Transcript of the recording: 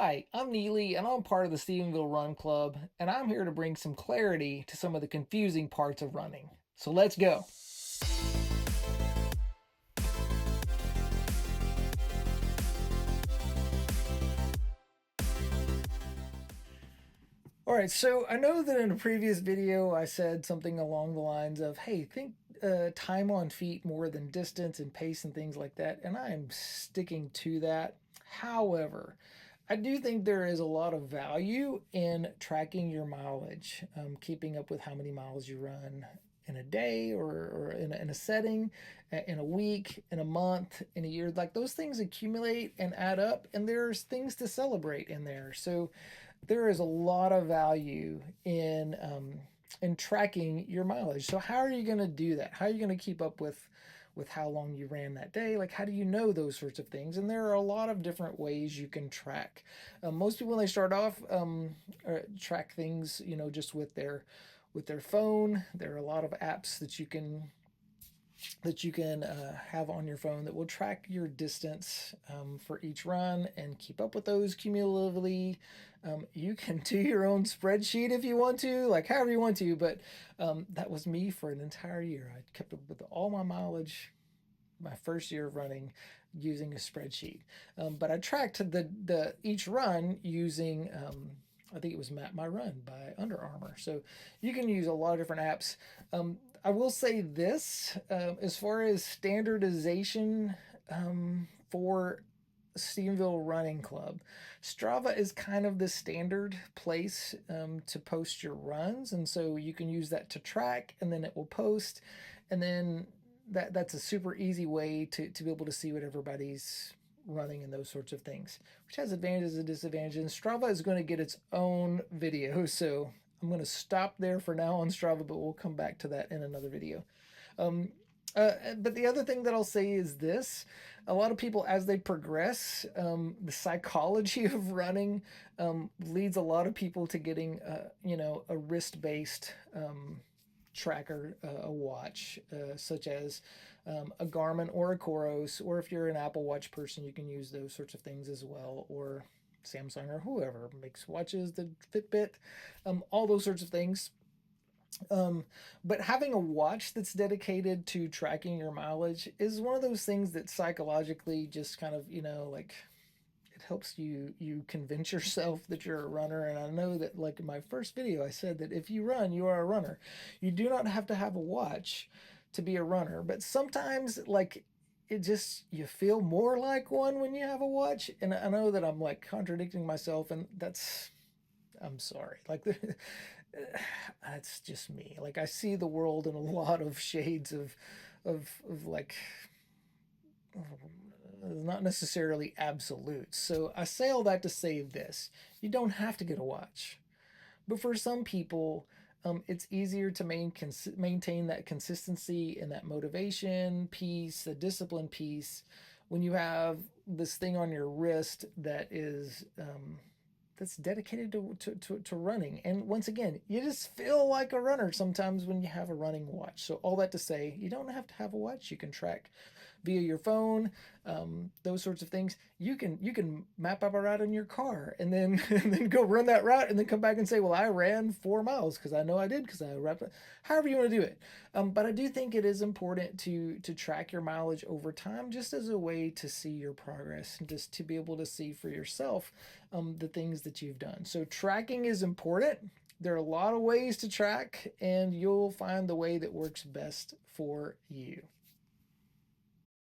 Hi, I'm Neely and I'm part of the Stephenville Run Club, and I'm here to bring some clarity to some of the confusing parts of running. So let's go. All right, so I know that in a previous video I said something along the lines of, hey, think time on feet more than distance and pace and things like that, and I am sticking to that. However, I do think there is a lot of value in tracking your mileage, keeping up with how many miles you run in a day or in a setting, in a week, in a month, in a year. Like those things accumulate and add up, and there's things to celebrate in there. So there is a lot of value in tracking your mileage. So how are you going to do that? How are you going to keep up with how long you ran that day? Like how do you know those sorts of things? And there are a lot of different ways you can track. Most people when they start off track things, just with their phone. There are a lot of apps that you can have on your phone that will track your distance for each run and keep up with those cumulatively. You can do your own spreadsheet if you want to, like however you want to, but that was me for an entire year. I kept up with all my mileage my first year of running using a spreadsheet. But I tracked the each run using I think it was Map My Run by Under Armour. So you can use a lot of different apps. I will say this as far as standardization for Stephenville Running Club, Strava is kind of the standard place to post your runs, and so you can use that to track, and then it will post, and then that's a super easy way to be able to see what everybody's running and those sorts of things, which has advantages and disadvantages. And Strava is going to get its own video, so I'm going to stop there for now on Strava, but we'll come back to that in another video. But the other thing that I'll say is this: a lot of people, as they progress, the psychology of running leads a lot of people to getting, a wrist-based tracker, a watch, such as a Garmin or a Coros, or if you're an Apple Watch person, you can use those sorts of things as well, or Samsung or whoever makes watches, the Fitbit, all those sorts of things. But having a watch that's dedicated to tracking your mileage is one of those things that psychologically just kind of, like it helps you convince yourself that you're a runner. And I know that, like in my first video, I said that if you run, you are a runner. You do not have to have a watch to be a runner, but sometimes like it just you feel more like one when you have a watch. And I know that I'm like contradicting myself, and I'm sorry. Like that's just me. Like I see the world in a lot of shades of like not necessarily absolute. So I say all that to say this: you don't have to get a watch, but for some people, it's easier to maintain that consistency and that motivation piece, the discipline piece, when you have this thing on your wrist that is that's dedicated to running. And once again, you just feel like a runner sometimes when you have a running watch. So all that to say, you don't have to have a watch. You can track via your phone, those sorts of things. You can map out a route in your car and then and then go run that route and then come back and say, well, I ran 4 miles because I know I did because I wrapped it. However you want to do it. But I do think it is important to track your mileage over time, just as a way to see your progress and just to be able to see for yourself the things that you've done. So tracking is important. There are a lot of ways to track, and you'll find the way that works best for you.